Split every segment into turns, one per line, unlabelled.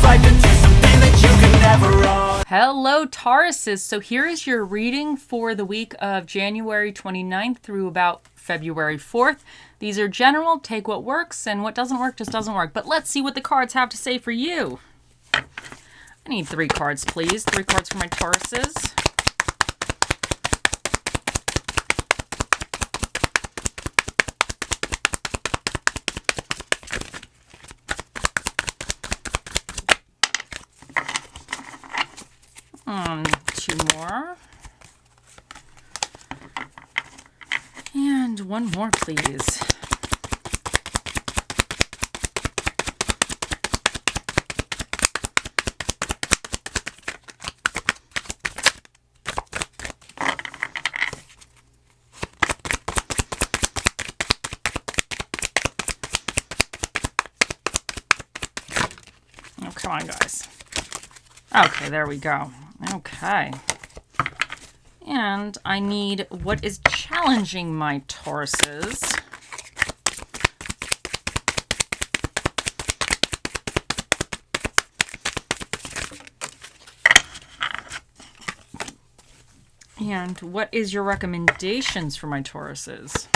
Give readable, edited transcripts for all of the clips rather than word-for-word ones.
life into something that you can never own.
Hello, Tauruses. So here is your reading for the week of January 29th through about February 4th. These are general. Take what works, and what doesn't work just doesn't work. But let's see what the cards have to say for you. I need 3 cards, please. 3 cards for my Tauruses. Two more. And one more, please. Oh, come on, guys. Okay, there we go. Okay. And I need what is challenging my Tauruses. And what is your recommendations for my Tauruses?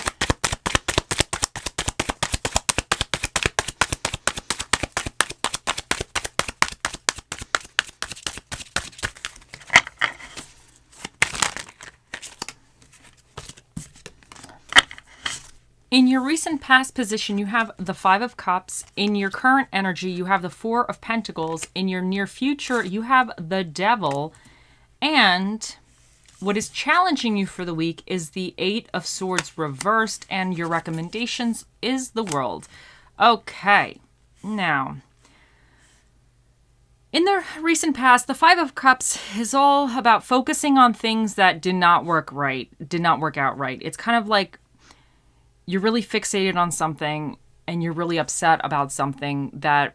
In your recent past position, you have the 5 of Cups. In your current energy, you have the 4 of Pentacles. In your near future, you have the Devil. And what is challenging you for the week is the 8 of Swords reversed. And your recommendations is the World. Okay, now, in the recent past, the 5 of Cups is all about focusing on things that did not work out right. It's kind of like you're really fixated on something and you're really upset about something, that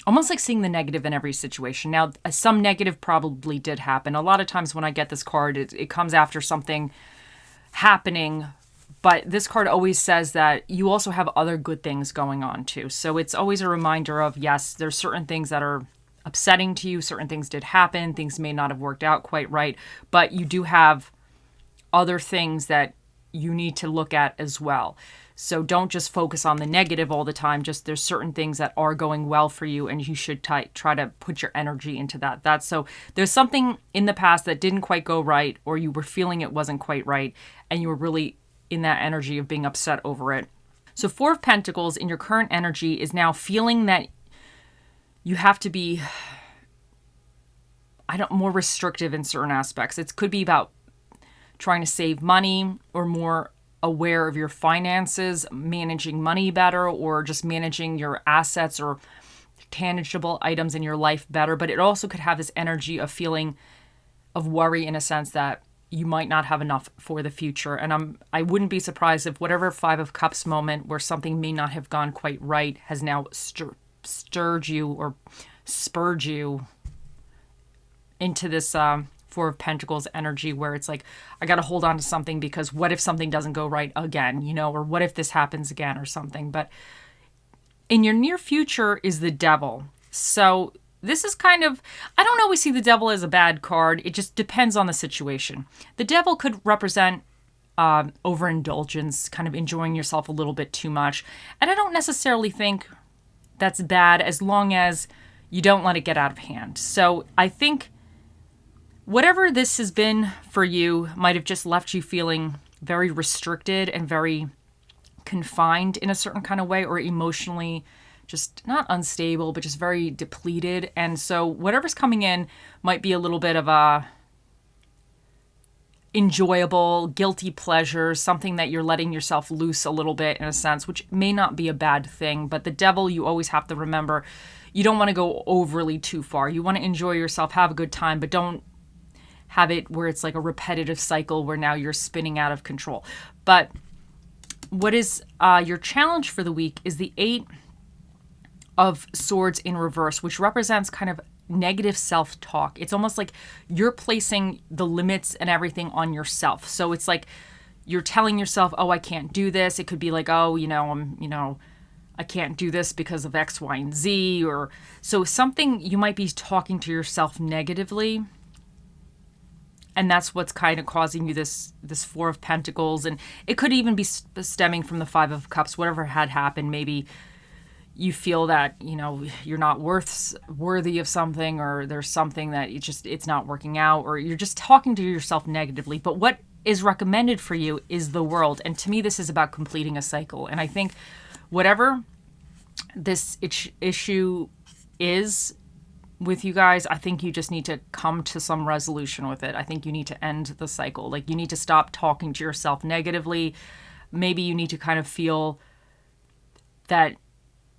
almost like seeing the negative in every situation. Now, some negative probably did happen. A lot of times when I get this card, it comes after something happening, but this card always says that you also have other good things going on too. So it's always a reminder of, yes, there's certain things that are upsetting to you. Certain things did happen. Things may not have worked out quite right, but you do have other things that you need to look at as well. So don't just focus on the negative all the time. Just there's certain things that are going well for you, and you should try to put your energy into that. So there's something in the past that didn't quite go right, or you were feeling it wasn't quite right, and you were really in that energy of being upset over it. So 4 of Pentacles in your current energy is now feeling that you have to be, more restrictive in certain aspects. It could be about trying to save money, or more aware of your finances, managing money better, or just managing your assets or tangible items in your life better. But it also could have this energy of feeling of worry, in a sense that you might not have enough for the future. And I wouldn't be surprised if whatever 5 of Cups moment where something may not have gone quite right has now stirred you or spurred you into this 4 of Pentacles energy, where it's like, I got to hold on to something because what if something doesn't go right again, or what if this happens again or something. But in your near future is the Devil. So this is kind of, I don't always see the Devil as a bad card. It just depends on the situation. The Devil could represent overindulgence, kind of enjoying yourself a little bit too much. And I don't necessarily think that's bad, as long as you don't let it get out of hand. So I think whatever this has been for you might have just left you feeling very restricted and very confined in a certain kind of way, or emotionally just not unstable, but just very depleted. And so whatever's coming in might be a little bit of a enjoyable, guilty pleasure, something that you're letting yourself loose a little bit in a sense, which may not be a bad thing. But the Devil, you always have to remember, you don't want to go overly too far. You want to enjoy yourself, have a good time, but don't have it where it's like a repetitive cycle where now you're spinning out of control. But what is your challenge for the week is the 8 of Swords in reverse, which represents kind of negative self-talk. It's almost like you're placing the limits and everything on yourself. So it's like you're telling yourself, oh, I can't do this. It could be like, oh, I can't do this because of X, Y, and Z. Or so something you might be talking to yourself negatively. And that's what's kind of causing you this Four of Pentacles. And it could even be stemming from the Five of Cups, whatever had happened. Maybe you feel that, you're not worthy of something, or there's something that it's not working out, or you're just talking to yourself negatively. But what is recommended for you is the World. And to me, this is about completing a cycle. And I think whatever this issue is with you guys, I think you just need to come to some resolution with it. I think you need to end the cycle. Like, you need to stop talking to yourself negatively. Maybe you need to kind of feel that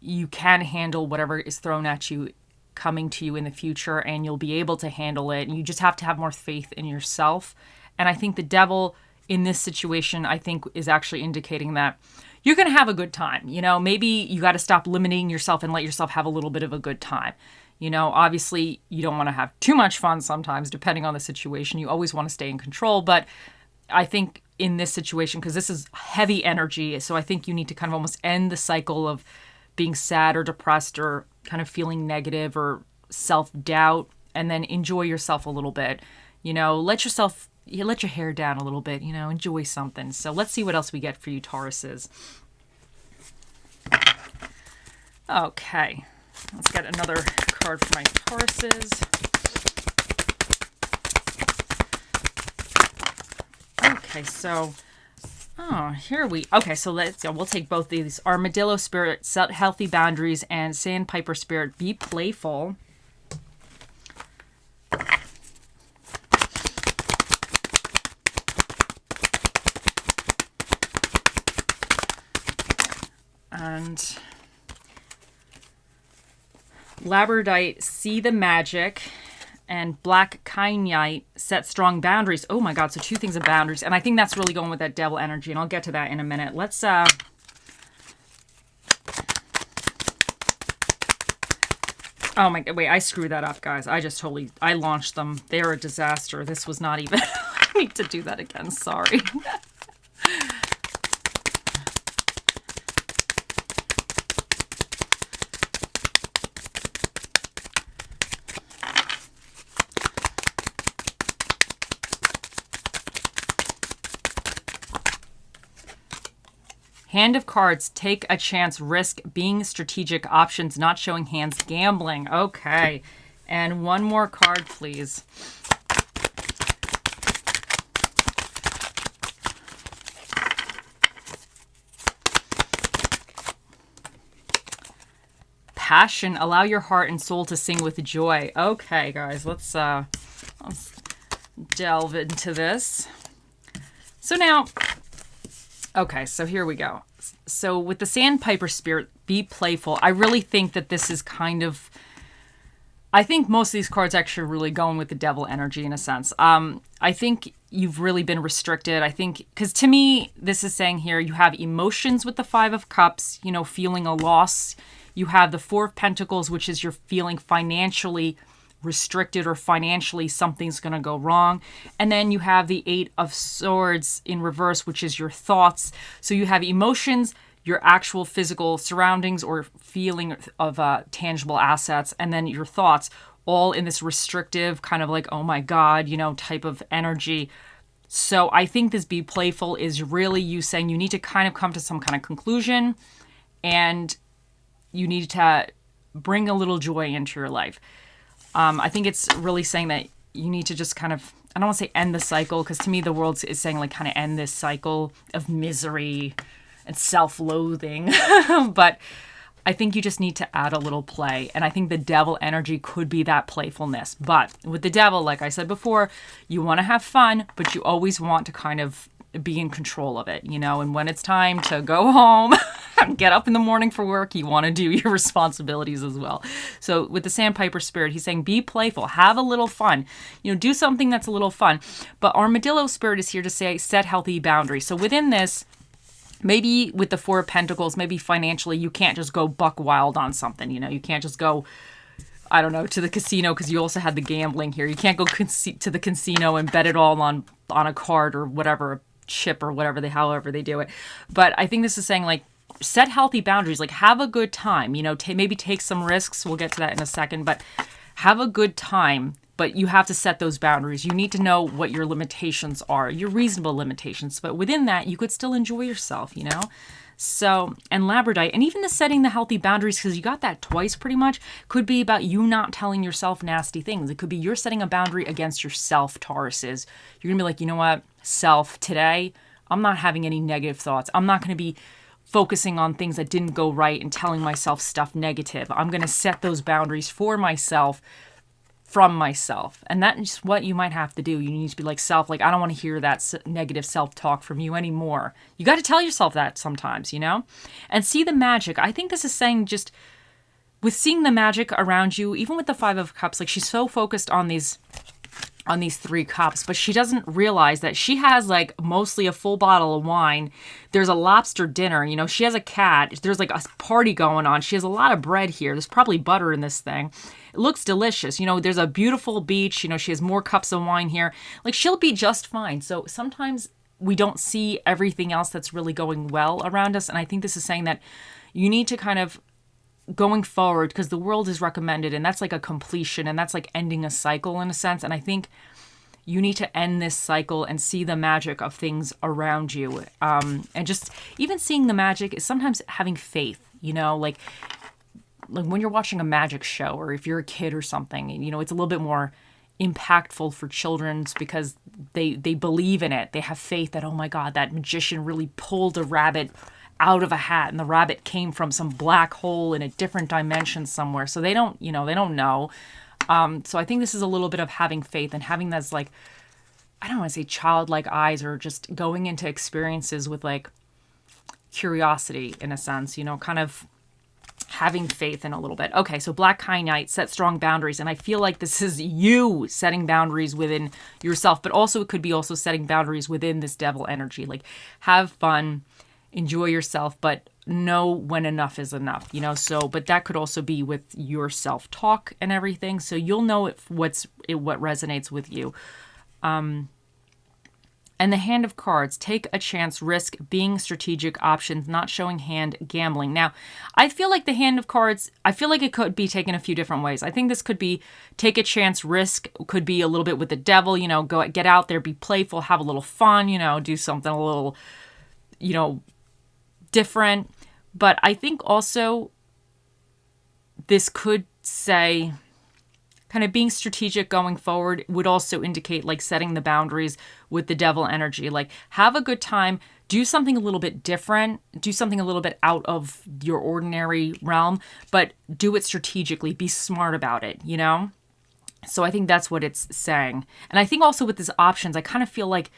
you can handle whatever is thrown at you coming to you in the future, and you'll be able to handle it. And you just have to have more faith in yourself. And I think the Devil in this situation, I think, is actually indicating that you're going to have a good time. Maybe you got to stop limiting yourself and let yourself have a little bit of a good time. Obviously you don't want to have too much fun sometimes, depending on the situation. You always want to stay in control. But I think in this situation, because this is heavy energy, so I think you need to kind of almost end the cycle of being sad or depressed or kind of feeling negative or self-doubt, and then enjoy yourself a little bit. Let your hair down a little bit, enjoy something. So let's see what else we get for you, Tauruses. Okay, let's get another card for my Tauruses. Okay, so so let's go. We'll take both these. Armadillo Spirit, set healthy boundaries, and Sandpiper Spirit, be playful. And Labradorite, see the magic. And Black Kyanite, set strong boundaries. Oh my God, so two things of boundaries. And I think that's really going with that Devil energy, and I'll get to that in a minute. Let's, oh my God, wait, I screwed that up, guys. I launched them. They're a disaster. This was not even, I need to do that again, sorry. Hand of Cards, take a chance, risk, being strategic, options, not showing hands, gambling. Okay. And one more card, please. Passion, allow your heart and soul to sing with joy. Okay, guys, let's delve into this. So now, okay, so here we go. So with the Sandpiper Spirit, be playful. I really think that this is kind of, I think most of these cards actually are really going with the Devil energy in a sense. I think you've really been restricted. I think, because to me, this is saying here, you have emotions with the Five of Cups, feeling a loss. You have the Four of Pentacles, which is you're feeling financially restricted, or financially something's going to go wrong. And then you have the Eight of Swords in reverse, which is your thoughts. So you have emotions, your actual physical surroundings or feeling of tangible assets, and then your thoughts, all in this restrictive kind of like, oh my God, type of energy. So I think this be playful is really you saying you need to kind of come to some kind of conclusion, and you need to bring a little joy into your life. I think it's really saying that you need to just kind of, I don't want to say end the cycle, because to me the world is saying like kind of end this cycle of misery and self-loathing. But I think you just need to add a little play. And I think the Devil energy could be that playfulness. But with the Devil, like I said before, you want to have fun, but you always want to kind of be in control of it, and when it's time to go home and get up in the morning for work, you want to do your responsibilities as well. So with the Sandpiper Spirit, he's saying be playful, have a little fun, do something that's a little fun. But Armadillo Spirit is here to say set healthy boundaries. So within this, maybe with the Four of Pentacles, maybe financially, you can't just go buck wild on something, you can't just go, I don't know, to the casino, because you also had the gambling here. You can't go to the casino and bet it all on a card or whatever, chip or whatever however they do it. But I think this is saying like set healthy boundaries. Like, have a good time, you know, maybe take some risks. We'll get to that in a second, but have a good time. But you have to set those boundaries. You need to know what your limitations are, your reasonable limitations. But within that, you could still enjoy yourself, you know? So, and Labradorite, and even the setting the healthy boundaries, because you got that twice pretty much, could be about you not telling yourself nasty things. It could be you're setting a boundary against yourself, Tauruses. You're going to be like, you know what, self, today, I'm not having any negative thoughts. I'm not going to be focusing on things that didn't go right and telling myself stuff negative. I'm going to set those boundaries for myself, from myself. And that's what you might have to do. You need to be like, self, like, I don't want to hear that negative self-talk from you anymore. You got to tell yourself that sometimes, you know? And see the magic. I think this is saying just with seeing the magic around you, even with the Five of Cups, like she's so focused on these 3 cups, but she doesn't realize that she has like mostly a full bottle of wine. There's a lobster dinner, you know, she has a cat. There's like a party going on. She has a lot of bread here. There's probably butter in this thing. It looks delicious. You know, there's a beautiful beach. You know, she has more cups of wine here. Like, she'll be just fine. So sometimes we don't see everything else that's really going well around us. And I think this is saying that you need to kind of going forward, because the world is recommended, and that's like a completion, and that's like ending a cycle in a sense. And I think you need to end this cycle and see the magic of things around you. And just even seeing the magic is sometimes having faith, you know, like when you're watching a magic show, or if you're a kid or something, you know, it's a little bit more impactful for children because they believe in it. They have faith that, oh my God, that magician really pulled a rabbit out of a hat, and the rabbit came from some black hole in a different dimension somewhere. So they don't know. So I think this is a little bit of having faith and having those, like, I don't want to say childlike eyes, or just going into experiences with like curiosity in a sense, you know, kind of having faith in a little bit. Okay, so Black Kyanite, set strong boundaries. And I feel like this is you setting boundaries within yourself, but also it could be also setting boundaries within this devil energy. Like, have fun, enjoy yourself, but know when enough is enough, you know? So, but that could also be with your self-talk and everything. So you'll know what resonates with you. And the Hand of Cards, take a chance, risk, being strategic, options, not showing hand, gambling. Now, I feel like the Hand of Cards, I feel like it could be taken a few different ways. I think this could be take a chance, risk, could be a little bit with the devil, you know, get out there, be playful, have a little fun, you know, do something a little, you know, different. But I think also this could say kind of being strategic going forward would also indicate like setting the boundaries with the devil energy. Like, have a good time, do something a little bit different, do something a little bit out of your ordinary realm, but do it strategically, be smart about it, you know? So I think that's what it's saying. And I think also with these options, I kind of feel like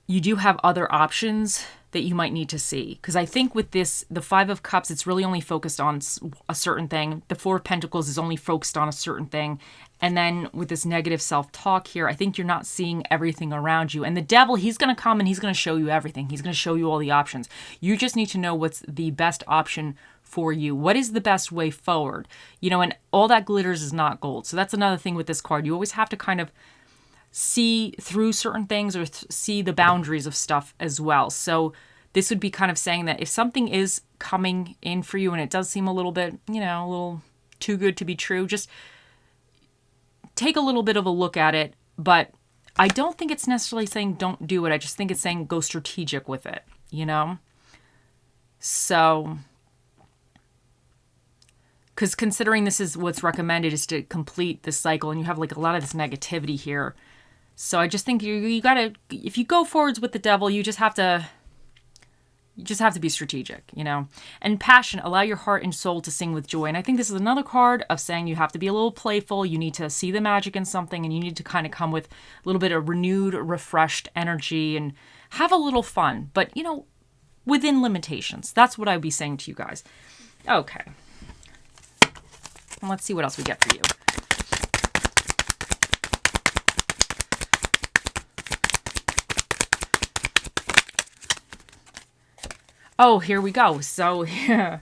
you do have other options that you might need to see. Because I think with this, the Five of Cups, it's really only focused on a certain thing. The Four of Pentacles is only focused on a certain thing. And then with this negative self-talk here, I think you're not seeing everything around you. And the devil, he's going to come and he's going to show you everything. He's going to show you all the options. You just need to know what's the best option for you. What is the best way forward? You know, and all that glitters is not gold. So that's another thing with this card. You always have to kind of see through certain things, or see the boundaries of stuff as well. So this would be kind of saying that if something is coming in for you and it does seem a little bit, you know, a little too good to be true, just take a little bit of a look at it. But I don't think it's necessarily saying don't do it. I just think it's saying go strategic with it, you know? So, because considering this is what's recommended is to complete this cycle, and you have like a lot of this negativity here. So I just think you gotta, if you go forwards with the devil, you just have to be strategic, you know. And passion, allow your heart and soul to sing with joy. And I think this is another card of saying you have to be a little playful. You need to see the magic in something, and you need to kind of come with a little bit of renewed, refreshed energy and have a little fun, but, you know, within limitations. That's what I'd be saying to you guys. Okay. Let's see what else we get for you. Oh, here we go. So, yeah.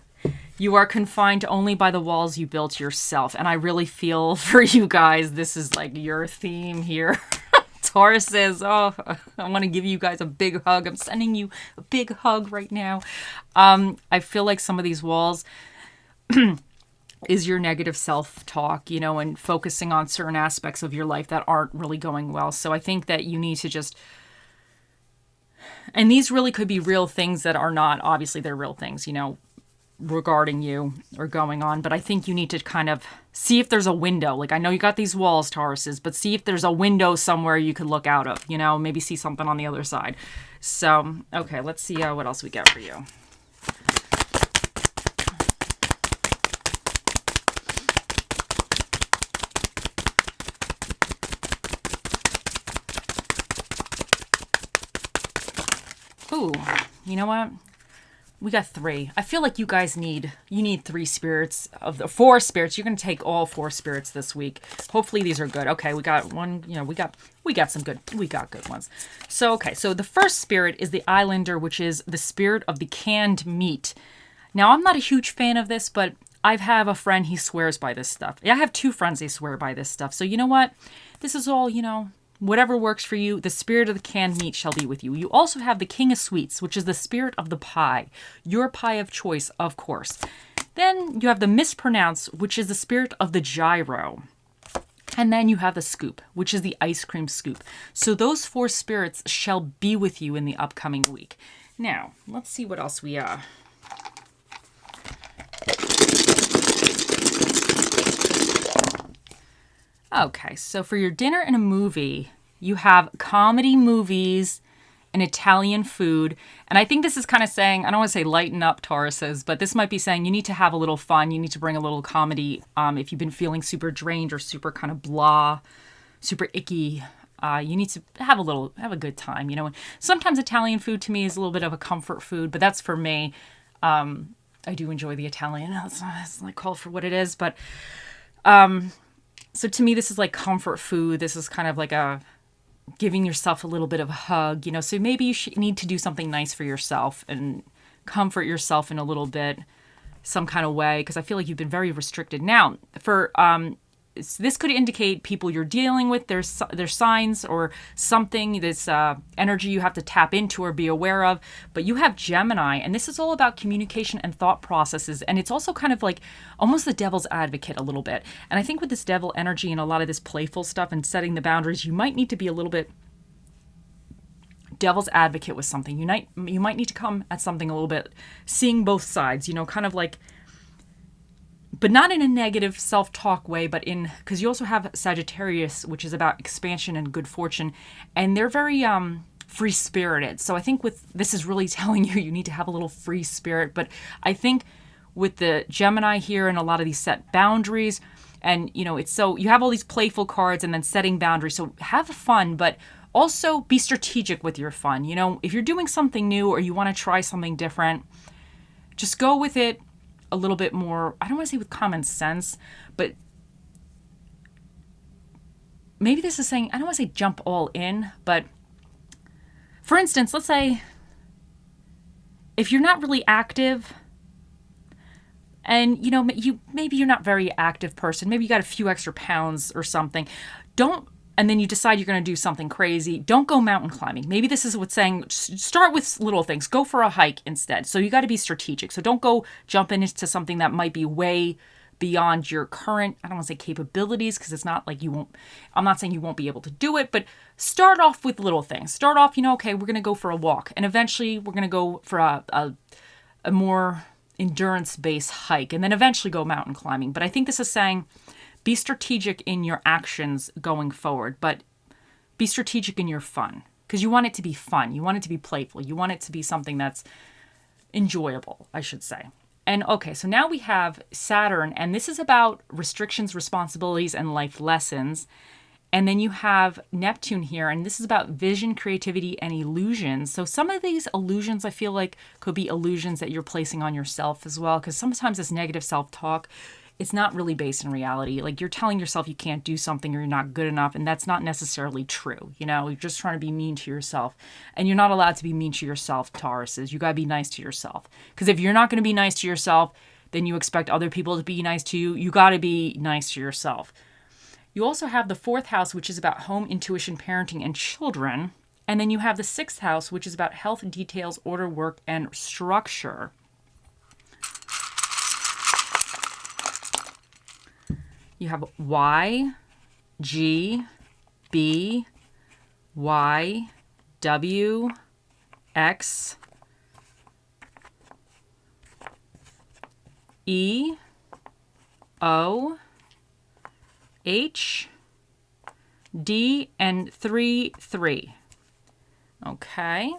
You are confined only by the walls you built yourself. And I really feel for you guys, this is like your theme here. Tauruses. Oh, I want to give you guys a big hug. I'm sending you a big hug right now. I feel like some of these walls is your negative self-talk, and focusing on certain aspects of your life that aren't really going well. So I think that you need to just, and these really could be real things that are not, obviously they're real things, regarding you or going on. But I think you need to kind of see if there's a window. Like, I know you got these walls, Tauruses, but see if there's a window somewhere you could look out of, maybe see something on the other side. So, okay, let's see what else we got for you. Ooh, you know what? We got 3. I feel like you guys need 3 spirits of the 4 spirits. You're going to take all 4 spirits this week. Hopefully these are good. Okay, we got one, we got good ones. So, okay, so the first spirit is the Islander, which is the spirit of the canned meat. Now, I'm not a huge fan of this, but I have a friend, he swears by this stuff. I have 2 friends, they swear by this stuff. So, you know what? This is all, whatever works for you, the spirit of the canned meat shall be with you. You also have the King of Sweets, which is the spirit of the pie. Your pie of choice, of course. Then you have the Mispronounce, which is the spirit of the gyro. And then you have the Scoop, which is the ice cream scoop. So those 4 spirits shall be with you in the upcoming week. Now, let's see what else we Okay, so for your dinner and a movie, you have comedy movies and Italian food. And I think this is kind of saying, I don't want to say lighten up, Tauruses, but this might be saying you need to have a little fun. You need to bring a little comedy if you've been feeling super drained or super kind of blah, super icky. You need to have a good time, And sometimes Italian food to me is a little bit of a comfort food, but that's for me. I do enjoy the Italian. It's not called for what it is, but... So to me, this is like comfort food. This is kind of like giving yourself a little bit of a hug, So maybe you need to do something nice for yourself and comfort yourself in a little bit, some kind of way, because I feel like you've been very restricted. Now, for this could indicate people you're dealing with. There's signs or something, this energy you have to tap into or be aware of. But you have Gemini, and this is all about communication and thought processes. And it's also kind of like almost the devil's advocate a little bit. And I think with this devil energy and a lot of this playful stuff and setting the boundaries, you might need to be a little bit devil's advocate with something. You might need to come at something a little bit, seeing both sides, kind of like, but not in a negative self-talk way, but because you also have Sagittarius, which is about expansion and good fortune, and they're very free-spirited. So I think this is really telling you need to have a little free spirit. But I think with the Gemini here and a lot of these set boundaries, and it's so you have all these playful cards and then setting boundaries. So have fun, but also be strategic with your fun. If you're doing something new or you want to try something different, just go with it a little bit more, I don't want to say with common sense, but maybe this is saying, I don't want to say jump all in, but for instance, let's say if you're not really active and, maybe you're not a very active person, maybe you got a few extra pounds or something, and then you decide you're going to do something crazy, don't go mountain climbing. Maybe this is what's saying, start with little things. Go for a hike instead. So you got to be strategic. So don't go jump into something that might be way beyond your current, I don't want to say capabilities, because it's not like I'm not saying you won't be able to do it, but start off with little things. Start off, okay, we're going to go for a walk. And eventually we're going to go for a more endurance-based hike. And then eventually go mountain climbing. But I think this is saying, be strategic in your actions going forward, but be strategic in your fun, because you want it to be fun. You want it to be playful. You want it to be something that's enjoyable, I should say. And okay, so now we have Saturn, and this is about restrictions, responsibilities, and life lessons. And then you have Neptune here, and this is about vision, creativity, and illusions. So some of these illusions I feel like could be illusions that you're placing on yourself as well, because sometimes this negative self-talk, it's not really based in reality. Like, you're telling yourself you can't do something or you're not good enough, and that's not necessarily true. You're just trying to be mean to yourself. And you're not allowed to be mean to yourself, Tauruses. You got to be nice to yourself. Because if you're not going to be nice to yourself, then you expect other people to be nice to you. You got to be nice to yourself. You also have the 4th house, which is about home, intuition, parenting, and children. And then you have the 6th house, which is about health, details, order, work, and structure. You have Y, G, B, Y, W, X, E, O, H, D, and 3, 3. Okay.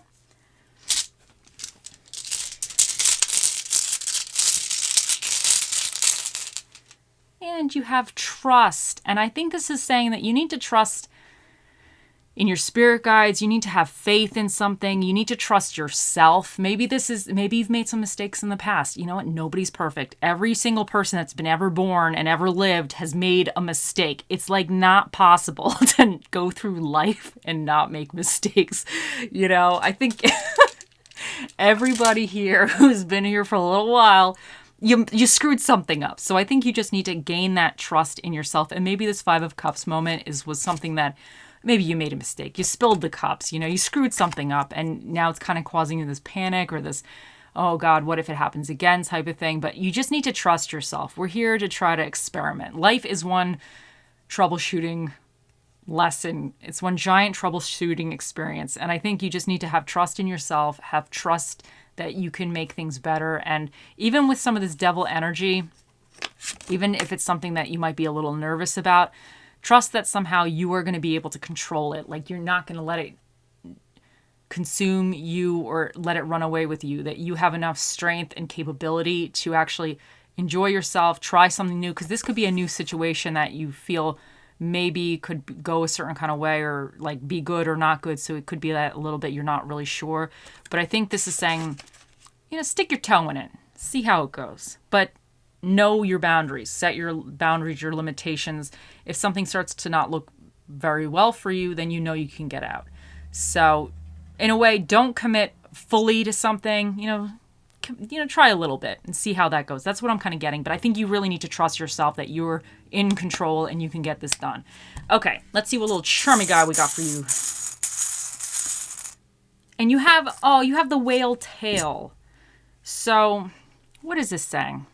And you have trust. And I think this is saying that you need to trust in your spirit guides. You need to have faith in something. You need to trust yourself. Maybe you've made some mistakes in the past. You know what? Nobody's perfect. Every single person that's been ever born and ever lived has made a mistake. It's like not possible to go through life and not make mistakes. You know, I think everybody here who's been here for a little while, you screwed something up. So I think you just need to gain that trust in yourself. And maybe this 5 of Cups moment was something that maybe you made a mistake. You spilled the cups, you know, you screwed something up, and now it's kind of causing you this panic or this, oh God, what if it happens again type of thing. But you just need to trust yourself. We're here to try to experiment. Life is one troubleshooting lesson. It's one giant troubleshooting experience. And I think you just need to have trust in yourself, have trust that you can make things better. And even with some of this devil energy, even if it's something that you might be a little nervous about, trust that somehow you are going to be able to control it. Like you're not going to let it consume you or let it run away with you, that you have enough strength and capability to actually enjoy yourself, try something new, because this could be a new situation that you feel maybe could go a certain kind of way or like be good or not good. So it could be that a little bit you're not really sure. But I think this is saying, you know, stick your toe in it, see how it goes. But know your boundaries, set your boundaries, your limitations. If something starts to not look very well for you, then you know you can get out. So in a way, don't commit fully to something, you know, try a little bit and see how that goes. That's what I'm kind of getting. But I think you really need to trust yourself that you're in control and you can get this done. Okay, let's see what little charming guy we got for you. And you have the whale tail. So what is this saying?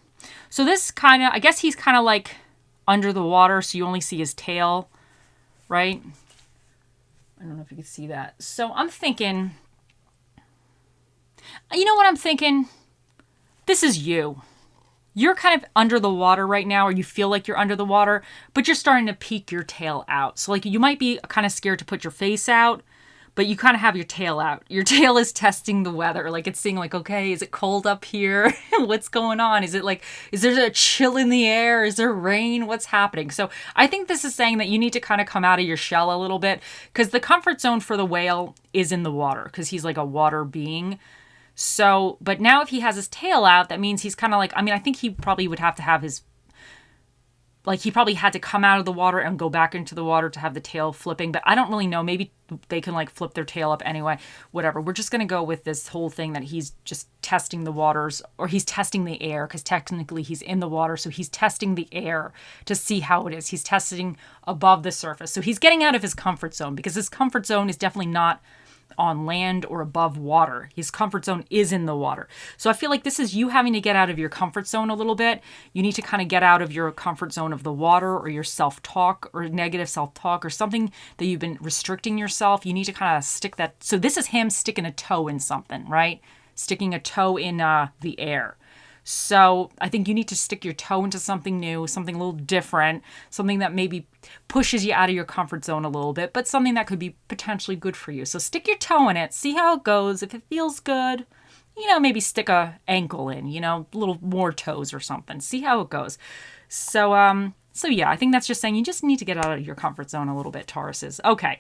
So this kind of, I guess he's kind of like under the water, so you only see his tail, right? I don't know if you can see that. So I'm thinking, you know what I'm thinking? This is you. You're kind of under the water right now, or you feel like you're under the water, but you're starting to peek your tail out. So like you might be kind of scared to put your face out, but you kind of have your tail out. Your tail is testing the weather. Like it's seeing like, okay, is it cold up here? What's going on? Is there a chill in the air? Is there rain? What's happening? So I think this is saying that you need to kind of come out of your shell a little bit, because the comfort zone for the whale is in the water, because he's like a water being. So, but now if he has his tail out, that means he's kind of like, I mean, I think he probably would have to have his, like he probably had to come out of the water and go back into the water to have the tail flipping, but I don't really know. Maybe they can like flip their tail up anyway, whatever. We're just going to go with this whole thing that he's just testing the waters, or he's testing the air, because technically he's in the water. So he's testing the air to see how it is. He's testing above the surface. So he's getting out of his comfort zone, because his comfort zone is definitely not on land or above water. His comfort zone is in the water. So I feel like this is you having to get out of your comfort zone a little bit. You need to kind of get out of your comfort zone of the water, or your self-talk, or negative self-talk, or something that you've been restricting yourself. You need to kind of stick that. So this is him sticking a toe in something, right? Sticking a toe in the air. So I think you need to stick your toe into something new, something a little different, something that maybe pushes you out of your comfort zone a little bit, but something that could be potentially good for you. So stick your toe in it, see how it goes. If it feels good, you know, maybe stick a ankle in, you know, a little more toes or something. See how it goes. So yeah, I think that's just saying you just need to get out of your comfort zone a little bit, Tauruses. Okay.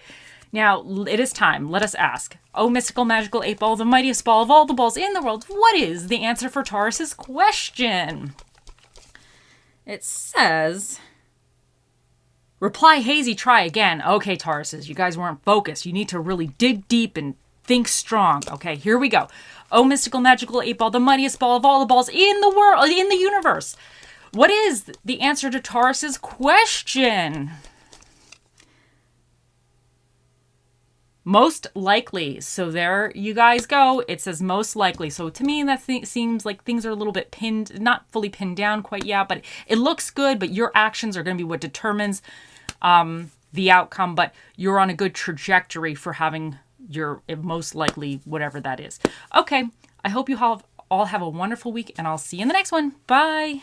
Now, it is time. Let us ask. Oh, mystical, magical 8-ball, the mightiest ball of all the balls in the world. What is the answer for Taurus's question? It says, reply hazy, try again. Okay, Tauruses, you guys weren't focused. You need to really dig deep and think strong. Okay, here we go. Oh, mystical, magical 8-ball, the mightiest ball of all the balls in the world, in the universe. What is the answer to Taurus's question? Most likely. So there you guys go. It says most likely. So to me, that seems like things are a little bit pinned, not fully pinned down quite yet, but it looks good. But your actions are going to be what determines the outcome. But you're on a good trajectory for having your most likely whatever that is. Okay. I hope you all have a wonderful week, and I'll see you in the next one. Bye.